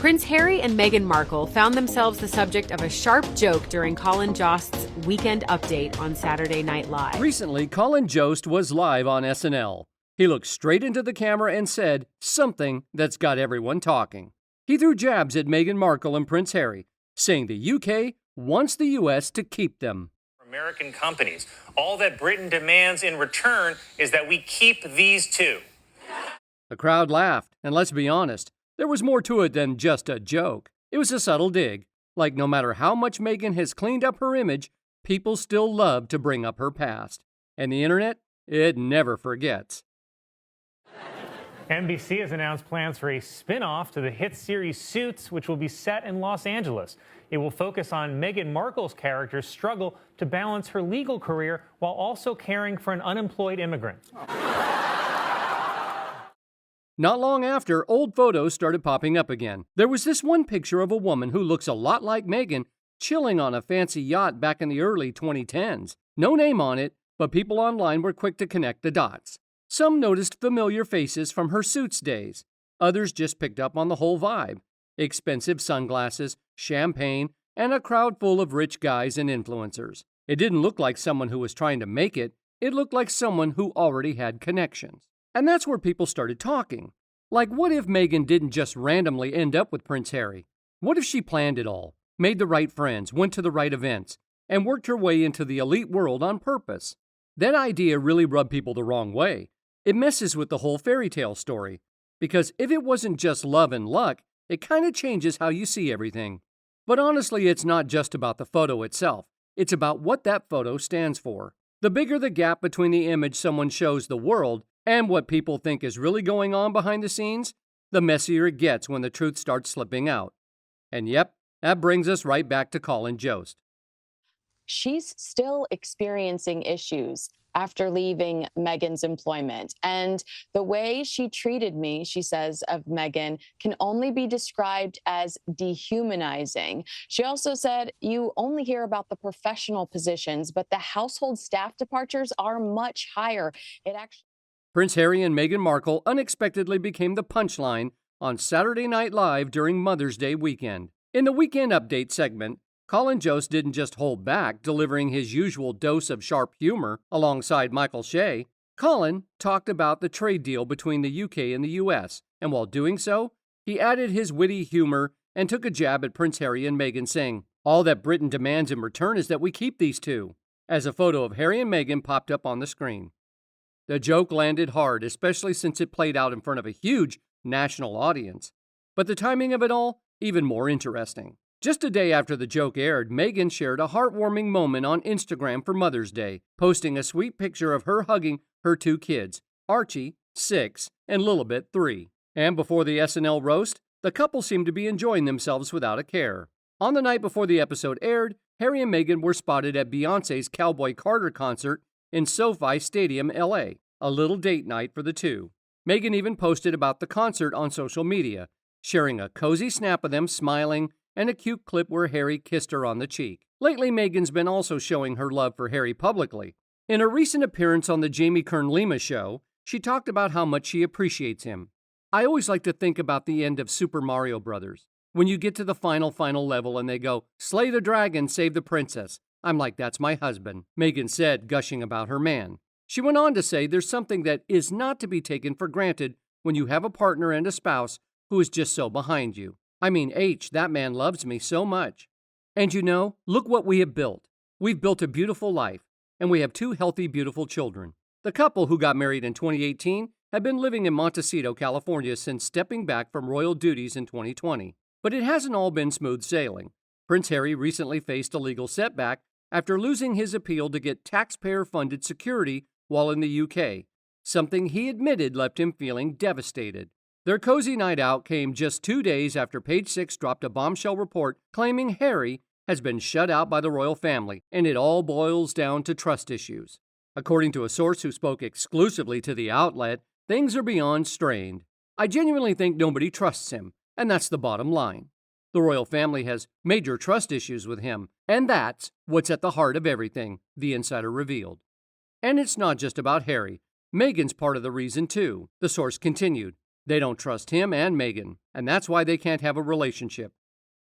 Prince Harry and Meghan Markle found themselves the subject of a sharp joke during Colin Jost's Weekend Update on Saturday Night Live. Recently, Colin Jost was live on SNL. He looked straight into the camera and said something that's got everyone talking. He threw jabs at Meghan Markle and Prince Harry, saying the UK wants the US to keep them. American companies. All that Britain demands in return is that we keep these two. The crowd laughed, and let's be honest, there was more to it than just a joke. It was a subtle dig. Like, no matter how much Meghan has cleaned up her image, people still love to bring up her past. And the internet, it never forgets. NBC has announced plans for a spin-off to the hit series Suits, which will be set in Los Angeles. It will focus on Meghan Markle's character's struggle to balance her legal career while also caring for an unemployed immigrant. Not long after, old photos started popping up again. There was this one picture of a woman who looks a lot like Meghan, chilling on a fancy yacht back in the early 2010s. No name on it, but people online were quick to connect the dots. Some noticed familiar faces from her Suits days. Others just picked up on the whole vibe. Expensive sunglasses, champagne, and a crowd full of rich guys and influencers. It didn't look like someone who was trying to make it. It looked like someone who already had connections. And that's where people started talking. Like, what if Meghan didn't just randomly end up with Prince Harry? What if she planned it all, made the right friends, went to the right events, and worked her way into the elite world on purpose? That idea really rubbed people the wrong way. It messes with the whole fairy tale story. Because if it wasn't just love and luck, it kind of changes how you see everything. But honestly, it's not just about the photo itself. It's about what that photo stands for. The bigger the gap between the image someone shows the world and what people think is really going on behind the scenes, the messier it gets when the truth starts slipping out. And yep, that brings us right back to Colin Jost. She's still experiencing issues after leaving Meghan's employment. And the way she treated me, she says, of Meghan, can only be described as dehumanizing. She also said, you only hear about the professional positions, but the household staff departures are much higher. Prince Harry and Meghan Markle unexpectedly became the punchline on Saturday Night Live during Mother's Day weekend. In the Weekend Update segment, Colin Jost didn't just hold back, delivering his usual dose of sharp humor alongside Michael Shea. Colin talked about the trade deal between the UK and the US, and while doing so, he added his witty humor and took a jab at Prince Harry and Meghan, saying, all that Britain demands in return is that we keep these two, as a photo of Harry and Meghan popped up on the screen. The joke landed hard, especially since it played out in front of a huge national audience. But the timing of it all, even more interesting. Just a day after the joke aired, Meghan shared a heartwarming moment on Instagram for Mother's Day, posting a sweet picture of her hugging her two kids, Archie, 6, and Lilibet, 3. And before the SNL roast, the couple seemed to be enjoying themselves without a care. On the night before the episode aired, Harry and Meghan were spotted at Beyoncé's Cowboy Carter concert in SoFi Stadium, LA, a little date night for the two. Meghan even posted about the concert on social media, sharing a cozy snap of them smiling and a cute clip where Harry kissed her on the cheek. Lately, Meghan's been also showing her love for Harry publicly. In a recent appearance on the Jamie Kern-Lima show, she talked about how much she appreciates him. I always like to think about the end of Super Mario Bros. When you get to the final level and they go, slay the dragon, save the princess. I'm like, that's my husband, Meghan said, gushing about her man. She went on to say there's something that is not to be taken for granted when you have a partner and a spouse who is just so behind you. I mean, that man loves me so much. And you know, look what we have built. We've built a beautiful life, and we have 2 healthy, beautiful children. The couple, who got married in 2018, have been living in Montecito, California since stepping back from royal duties in 2020. But it hasn't all been smooth sailing. Prince Harry recently faced a legal setback after losing his appeal to get taxpayer-funded security while in the UK, something he admitted left him feeling devastated. Their cozy night out came just 2 days after Page Six dropped a bombshell report claiming Harry has been shut out by the royal family, and it all boils down to trust issues. According to a source who spoke exclusively to the outlet, things are beyond strained. I genuinely think nobody trusts him, and that's the bottom line. The royal family has major trust issues with him, and that's what's at the heart of everything, the insider revealed. And it's not just about Harry. Meghan's part of the reason, too. The source continued. They don't trust him and Meghan, and that's why they can't have a relationship.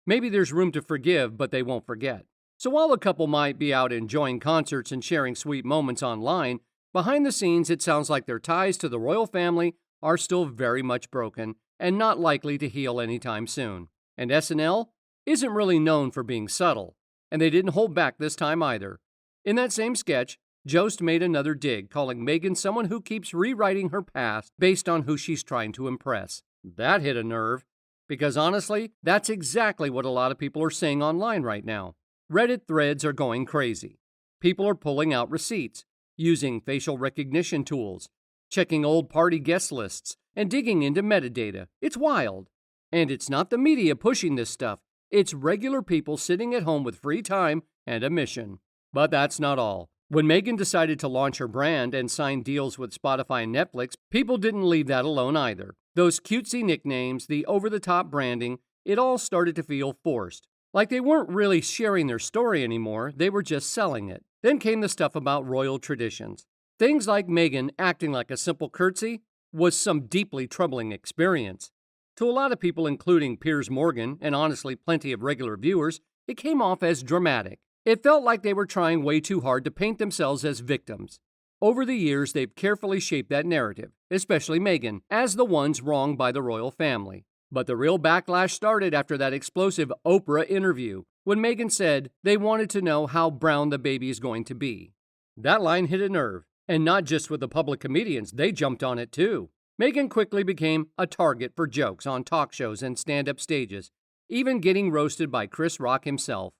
Maybe there's room to forgive, but they won't forget. So while the couple might be out enjoying concerts and sharing sweet moments online, behind the scenes it sounds like their ties to the royal family are still very much broken and not likely to heal anytime soon. And SNL isn't really known for being subtle, and they didn't hold back this time either. In that same sketch, Jost made another dig, calling Meghan someone who keeps rewriting her past based on who she's trying to impress. That hit a nerve, because honestly, that's exactly what a lot of people are saying online right now. Reddit threads are going crazy. People are pulling out receipts, using facial recognition tools, checking old party guest lists, and digging into metadata. It's wild. And it's not the media pushing this stuff. It's regular people sitting at home with free time and a mission. But that's not all. When Meghan decided to launch her brand and sign deals with Spotify and Netflix, people didn't leave that alone either. Those cutesy nicknames, the over-the-top branding, it all started to feel forced. Like they weren't really sharing their story anymore, they were just selling it. Then came the stuff about royal traditions. Things like Meghan acting like a simple curtsy was some deeply troubling experience. To a lot of people, including Piers Morgan and honestly plenty of regular viewers, it came off as dramatic. It felt like they were trying way too hard to paint themselves as victims. Over the years, they've carefully shaped that narrative, especially Meghan, as the ones wronged by the royal family. But the real backlash started after that explosive Oprah interview, when Meghan said they wanted to know how brown the baby is going to be. That line hit a nerve, and not just with the public comedians, they jumped on it too. Meghan quickly became a target for jokes on talk shows and stand-up stages, even getting roasted by Chris Rock himself.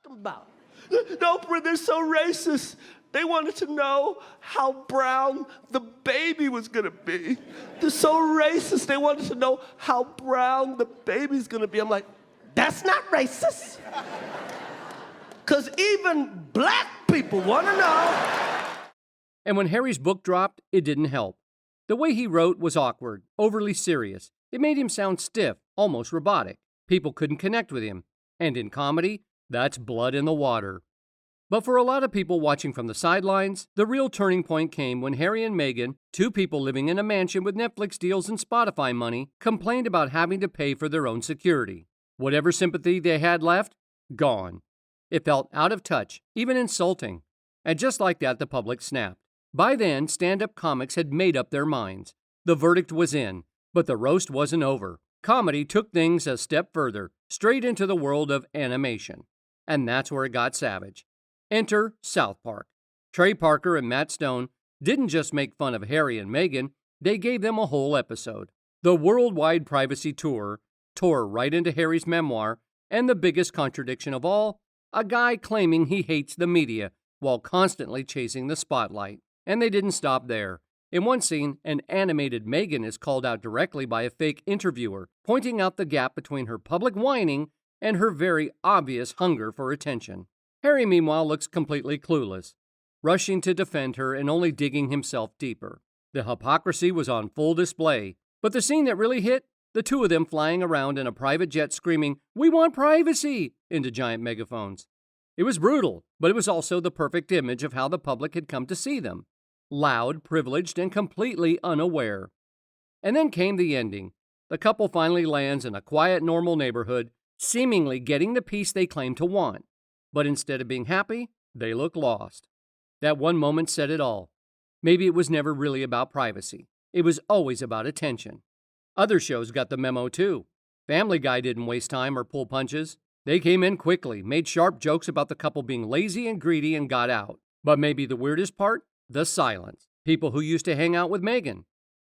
Oprah, they're so racist. They wanted to know how brown the baby was gonna be. They're so racist. They wanted to know how brown the baby's gonna be. I'm like, that's not racist. Because even black people wanna know. And when Harry's book dropped, it didn't help. The way he wrote was awkward, overly serious. It made him sound stiff, almost robotic. People couldn't connect with him. And in comedy, that's blood in the water. But for a lot of people watching from the sidelines, the real turning point came when Harry and Meghan, two people living in a mansion with Netflix deals and Spotify money, complained about having to pay for their own security. Whatever sympathy they had left, gone. It felt out of touch, even insulting. And just like that, the public snapped. By then, stand-up comics had made up their minds. The verdict was in, but the roast wasn't over. Comedy took things a step further, straight into the world of animation. And that's where it got savage. Enter South Park. Trey Parker and Matt Stone didn't just make fun of Harry and Meghan, they gave them a whole episode. The Worldwide Privacy Tour tore right into Harry's memoir, and the biggest contradiction of all, a guy claiming he hates the media while constantly chasing the spotlight. And they didn't stop there. In one scene, an animated Meghan is called out directly by a fake interviewer, pointing out the gap between her public whining and her very obvious hunger for attention. Harry, meanwhile, looks completely clueless, rushing to defend her and only digging himself deeper. The hypocrisy was on full display, but the scene that really hit, the two of them flying around in a private jet screaming, "We want privacy!" into giant megaphones. It was brutal, but it was also the perfect image of how the public had come to see them. Loud, privileged, and completely unaware. And then came the ending. The couple finally lands in a quiet, normal neighborhood, seemingly getting the peace they claim to want. But instead of being happy, they look lost. That one moment said it all. Maybe it was never really about privacy. It was always about attention. Other shows got the memo too. Family Guy didn't waste time or pull punches. They came in quickly, made sharp jokes about the couple being lazy and greedy, and got out. But maybe the weirdest part? The silence. People who used to hang out with Meghan.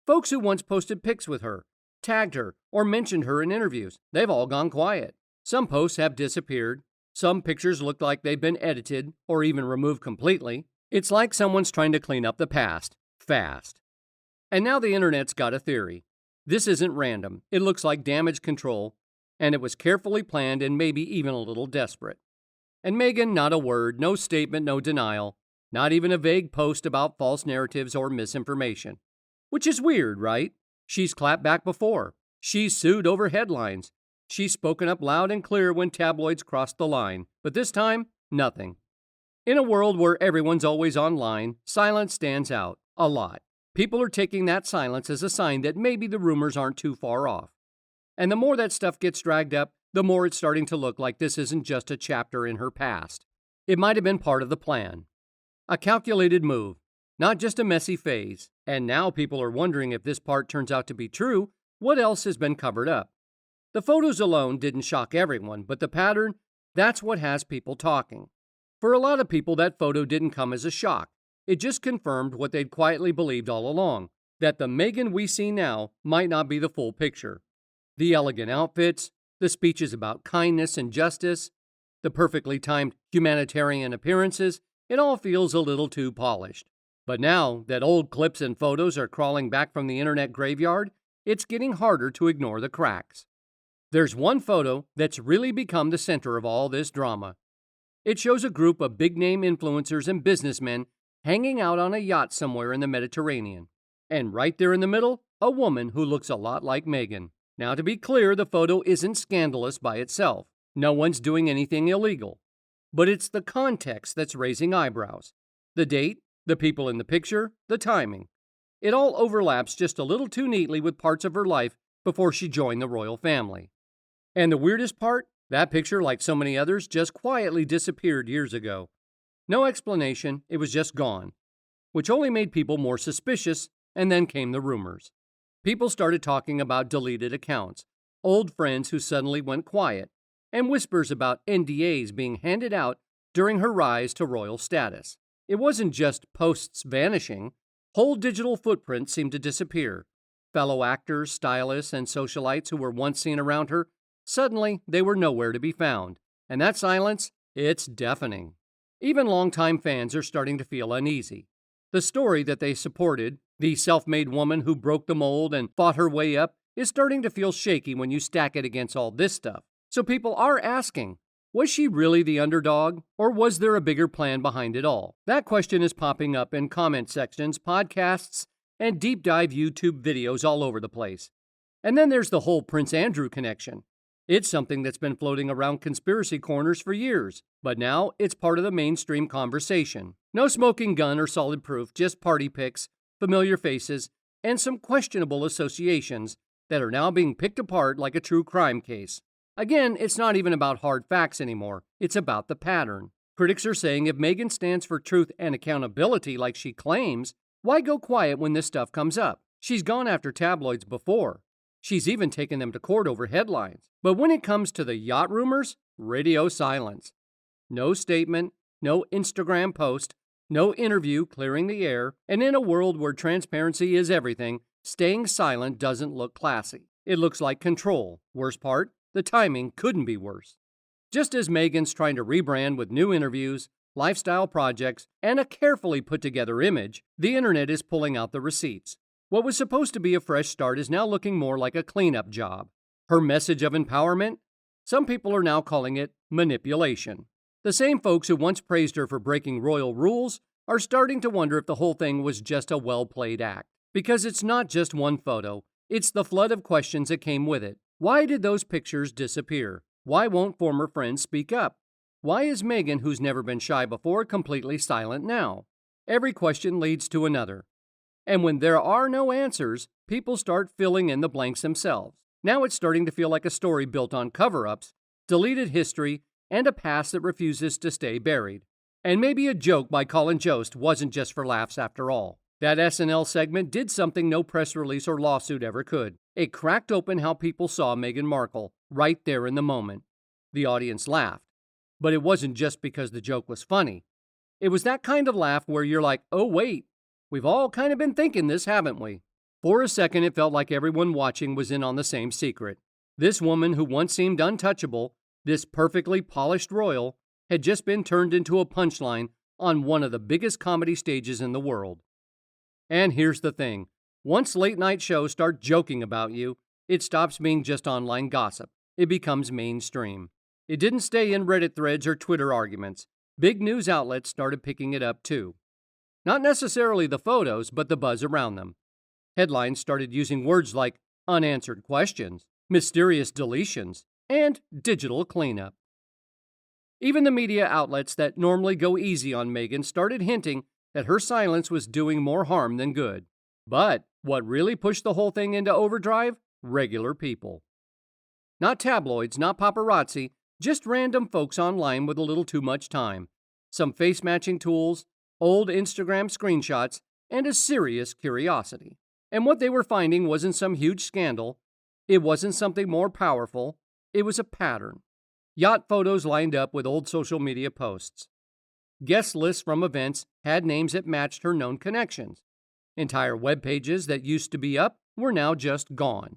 Folks who once posted pics with her, tagged her, or mentioned her in interviews. They've all gone quiet. Some posts have disappeared. Some pictures look like they've been edited or even removed completely. It's like someone's trying to clean up the past, fast. And now the internet's got a theory. This isn't random. It looks like damage control, and it was carefully planned and maybe even a little desperate. And Meghan, not a word, no statement, no denial, not even a vague post about false narratives or misinformation. Which is weird, right? She's clapped back before. She's sued over headlines. She's spoken up loud and clear when tabloids crossed the line, but this time, nothing. In a world where everyone's always online, silence stands out, a lot. People are taking that silence as a sign that maybe the rumors aren't too far off. And the more that stuff gets dragged up, the more it's starting to look like this isn't just a chapter in her past. It might have been part of the plan. A calculated move, not just a messy phase. And now people are wondering if this part turns out to be true, what else has been covered up? The photos alone didn't shock everyone, but the pattern, that's what has people talking. For a lot of people, that photo didn't come as a shock. It just confirmed what they'd quietly believed all along, that the Meghan we see now might not be the full picture. The elegant outfits, the speeches about kindness and justice, the perfectly timed humanitarian appearances, it all feels a little too polished. But now that old clips and photos are crawling back from the internet graveyard, it's getting harder to ignore the cracks. There's one photo that's really become the center of all this drama. It shows a group of big-name influencers and businessmen hanging out on a yacht somewhere in the Mediterranean. And right there in the middle, a woman who looks a lot like Meghan. Now, to be clear, the photo isn't scandalous by itself. No one's doing anything illegal. But it's the context that's raising eyebrows. The date, the people in the picture, the timing. It all overlaps just a little too neatly with parts of her life before she joined the royal family. And the weirdest part? That picture, like so many others, just quietly disappeared years ago. No explanation, it was just gone, which only made people more suspicious, and then came the rumors. People started talking about deleted accounts, old friends who suddenly went quiet, and whispers about NDAs being handed out during her rise to royal status. It wasn't just posts vanishing, whole digital footprints seemed to disappear. Fellow actors, stylists, and socialites who were once seen around her, suddenly they were nowhere to be found. And that silence, it's deafening. Even longtime fans are starting to feel uneasy. The story that they supported, the self-made woman who broke the mold and fought her way up, is starting to feel shaky when you stack it against all this stuff. So people are asking, was she really the underdog, or was there a bigger plan behind it all? That question is popping up in comment sections, podcasts, and deep dive YouTube videos all over the place. And then there's the whole Prince Andrew connection. It's something that's been floating around conspiracy corners for years, but now it's part of the mainstream conversation. No smoking gun or solid proof, just party pics, familiar faces, and some questionable associations that are now being picked apart like a true crime case. Again, it's not even about hard facts anymore. It's about the pattern. Critics are saying if Meghan stands for truth and accountability like she claims, why go quiet when this stuff comes up? She's gone after tabloids before. She's even taken them to court over headlines. But when it comes to the yacht rumors, radio silence. No statement, no Instagram post, no interview clearing the air, and in a world where transparency is everything, staying silent doesn't look classy. It looks like control. Worst part, the timing couldn't be worse. Just as Meghan's trying to rebrand with new interviews, lifestyle projects, and a carefully put together image, the internet is pulling out the receipts. What was supposed to be a fresh start is now looking more like a cleanup job. Her message of empowerment? Some people are now calling it manipulation. The same folks who once praised her for breaking royal rules are starting to wonder if the whole thing was just a well-played act. Because it's not just one photo, it's the flood of questions that came with it. Why did those pictures disappear? Why won't former friends speak up? Why is Meghan, who's never been shy before, completely silent now? Every question leads to another. And when there are no answers, people start filling in the blanks themselves. Now it's starting to feel like a story built on cover-ups, deleted history, and a past that refuses to stay buried. And maybe a joke by Colin Jost wasn't just for laughs after all. That SNL segment did something no press release or lawsuit ever could. It cracked open how people saw Meghan Markle, right there in the moment. The audience laughed. But it wasn't just because the joke was funny. It was that kind of laugh where you're like, oh wait, we've all kind of been thinking this, haven't we? For a second, it felt like everyone watching was in on the same secret. This woman who once seemed untouchable, this perfectly polished royal, had just been turned into a punchline on one of the biggest comedy stages in the world. And here's the thing. Once late-night shows start joking about you, it stops being just online gossip. It becomes mainstream. It didn't stay in Reddit threads or Twitter arguments. Big news outlets started picking it up too. Not necessarily the photos, but the buzz around them. Headlines started using words like unanswered questions, mysterious deletions, and digital cleanup. Even the media outlets that normally go easy on Meghan started hinting that her silence was doing more harm than good. But what really pushed the whole thing into overdrive? Regular people. Not tabloids, not paparazzi, just random folks online with a little too much time, some face-matching tools, old Instagram screenshots, and a serious curiosity. And what they were finding wasn't some huge scandal. It wasn't something more powerful. It was a pattern. Yacht photos lined up with old social media posts. Guest lists from events had names that matched her known connections. Entire web pages that used to be up were now just gone.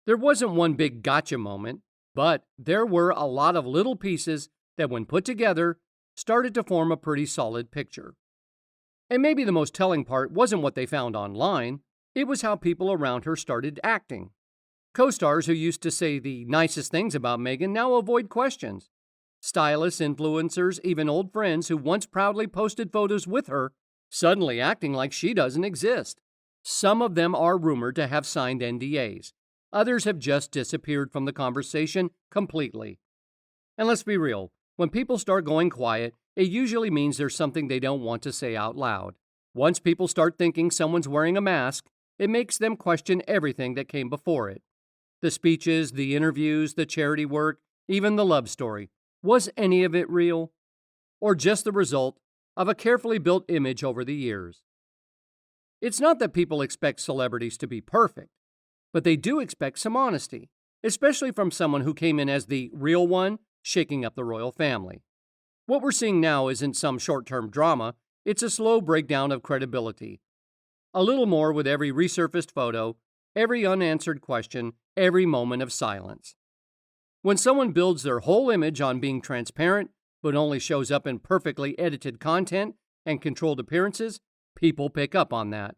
There wasn't one big gotcha moment, but there were a lot of little pieces that, when put together, started to form a pretty solid picture. And maybe the most telling part wasn't what they found online, it was how people around her started acting. Co-stars who used to say the nicest things about Meghan now avoid questions. Stylists, influencers, even old friends who once proudly posted photos with her, suddenly acting like she doesn't exist. Some of them are rumored to have signed NDAs. Others have just disappeared from the conversation completely. And let's be real, when people start going quiet, it usually means there's something they don't want to say out loud. Once people start thinking someone's wearing a mask, it makes them question everything that came before it. The speeches, the interviews, the charity work, even the love story. Was any of it real? Or just the result of a carefully built image over the years? It's not that people expect celebrities to be perfect, but they do expect some honesty, especially from someone who came in as the real one, shaking up the royal family. What we're seeing now isn't some short-term drama, it's a slow breakdown of credibility. A little more with every resurfaced photo, every unanswered question, every moment of silence. When someone builds their whole image on being transparent, but only shows up in perfectly edited content and controlled appearances, people pick up on that.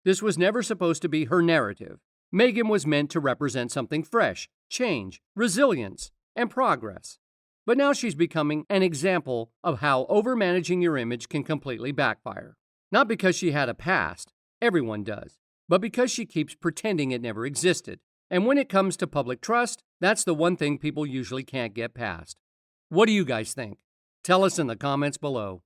This was never supposed to be her narrative. Meghan was meant to represent something fresh, change, resilience, and progress. But now she's becoming an example of how overmanaging your image can completely backfire. Not because she had a past, everyone does, but because she keeps pretending it never existed. And when it comes to public trust, that's the one thing people usually can't get past. What do you guys think? Tell us in the comments below.